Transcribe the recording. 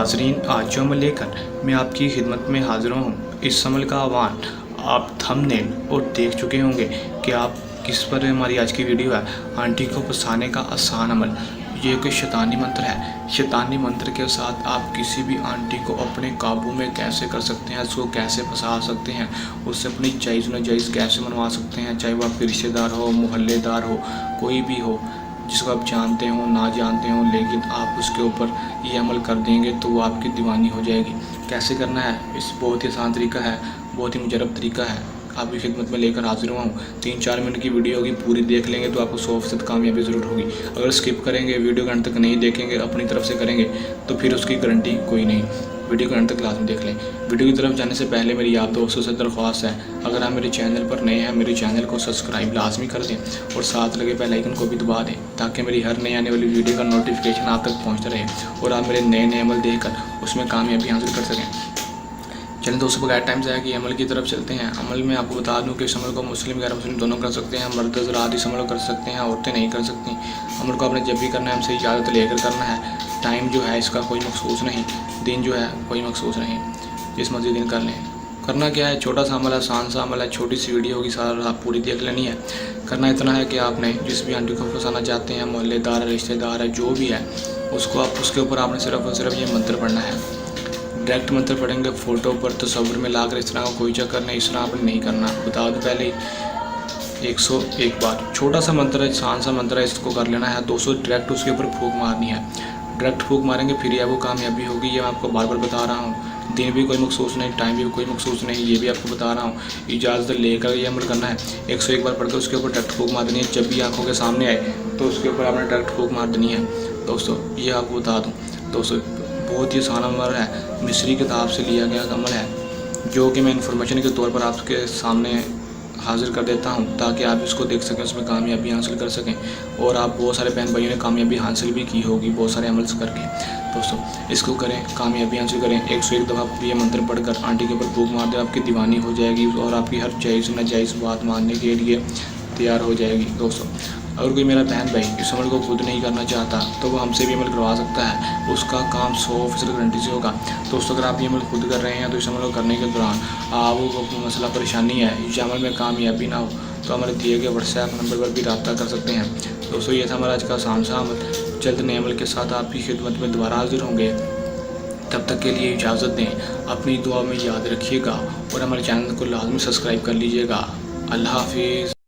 नाज़रीन, आज जो अमल लेकर मैं आपकी खिदमत में हाजिर हूँ, इस अमल का आह्वान आप थंबनेल और देख चुके होंगे कि आप किस पर हमारी आज की वीडियो है। आंटी को फंसाने का आसान अमल। ये कोई शैतानी मंत्र है। शैतानी मंत्र के साथ आप किसी भी आंटी को अपने काबू में कैसे कर सकते हैं, उसको कैसे फंसा सकते हैं, उससे अपनी जायज़ नाजायज़ कैसे मनवा सकते हैं, चाहे वो आपके रिश्तेदार हो, मोहल्लेदार हो, कोई भी हो जिसको आप जानते हो ना जानते हो, लेकिन आप उसके ऊपर ये अमल कर देंगे तो वो आपकी दीवानी हो जाएगी। कैसे करना है, इस बहुत ही आसान तरीका है, बहुत ही मुजरब तरीका है। आपकी खिदमत में लेकर हाजिर हुआ हूँ। 3-4 मिनट की वीडियो होगी, पूरी देख लेंगे तो आपको 100% कामयाबी ज़रूर होगी। अगर स्किप करेंगे, वीडियो के अंत तक नहीं देखेंगे, अपनी तरफ से करेंगे तो फिर उसकी गारंटी कोई नहीं। वीडियो के अंत तक लाजमी देख लें। वीडियो की तरफ जाने से पहले मेरी आप दोस्तों से दरख्वास्त है, अगर आप मेरे चैनल पर नए हैं, मेरे चैनल को सब्सक्राइब लाजमी कर दें और साथ लगे बेल आइकन को भी दबा दें, ताकि मेरी हर नई आने वाली वीडियो का नोटिफिकेशन आप तक पहुंचता रहे और आप मेरे नए नए अमल देखकर उसमें कामयाबी हासिल कर सकें। चलें दोस्तों, बगैर टाइम ज़ाया किए अमल की तरफ चलते हैं। अमल में आपको बता दूं कि इस अमल को मुस्लिम गैर मुस्लिम दोनों कर सकते हैं। मर्द हज़रात इस अमल कर सकते हैं, औरतें नहीं कर सकती। अमल को आपने जब भी करना है हमसे इजाज़त लेकर करना है। टाइम जो है इसका कोई मखसूस नहीं, दिन जो है कोई मखसूस नहीं, जिस मर्जी दिन कर लें। करना क्या है, छोटा सा अमल है, आसान सा अमल है, छोटी सी वीडियो होगी, सारा आप पूरी देख लेनी है। करना इतना है कि आपने जिस भी आंटी को फंसाना चाहते हैं, मोहल्लेदार है, रिश्तेदार है, जो भी है, उसको आप उसके ऊपर आपने सिर्फ और सिर्फ ये मंत्र पढ़ना है। डायरेक्ट मंत्र पढ़ेंगे, फ़ोटो पर तस्वीर में लाकर इस तरह का कोई चक्कर नहीं, इस तरह आपने नहीं करना। बता दो पहले 101 बार, छोटा सा मंत्र है, आसान सा मंत्र है, इसको कर लेना है। 200 डायरेक्ट उसके ऊपर फूंक मारनी है। डायरेक्ट फूंक मारेंगे फिर यह वो कामयाबी होगी। ये मैं आपको बार बार बता रहा हूँ। दिन भी कोई मखसूस नहीं, टाइम भी कोई मखसूस नहीं, ये भी आपको बता रहा हूँ। इजाज़त लेकर ये अमल करना है। 101 बार पढ़कर उसके ऊपर डायरेक्ट फूंक मार देनी है। जब भी आंखों के सामने आए तो उसके ऊपर आपने डायरेक्ट फूंक मार देनी है। दोस्तों ये आपको बता दूँ, दोस्तों बहुत ही आसान अमल है, मिस्री किताब से लिया गया अमल है, जो कि मैं इन्फॉर्मेशन के तौर पर आपके सामने हाजिर कर देता हूं, ताकि आप इसको देख सकें, उसमें कामयाबी हासिल कर सकें। और आप बहुत सारे बहन भाइयों ने कामयाबी हासिल भी की होगी बहुत सारे अमल करके। दोस्तों इसको करें, कामयाबी हासिल करें। 101 दफ़ा ये मंत्र पढ़कर आंटी के ऊपर फूंक मार दें, आपकी दीवानी हो जाएगी और आपकी हर जायज़ नाजायज़ बात मानने के लिए तैयार हो जाएगी। दोस्तों अगर कोई मेरा बहन भाई इस अमल को खुद नहीं करना चाहता तो वो हमसे भी अमल करवा सकता है, उसका काम 100% गारंटी से होगा। दोस्तों अगर आप ये अमल खुद कर रहे हैं तो इस अमल को करने के दौरान आपको मसला परेशानी है, इस अमल में कामयाबी ना हो, तो हमारे दिए गए व्हाट्सएप नंबर पर भी रब्ता कर सकते हैं। दोस्तों ये था हमारा आज का आसान सा अमल। जल्द नए अमल के साथ आपकी खिदमत में दोबारा हाजिर होंगे। तब तक के लिए इजाज़त दें, अपनी दुआ में याद रखिएगा और हमारे चैनल को लाजमी सब्सक्राइब कर लीजिएगा। अल्लाह हाफिज़।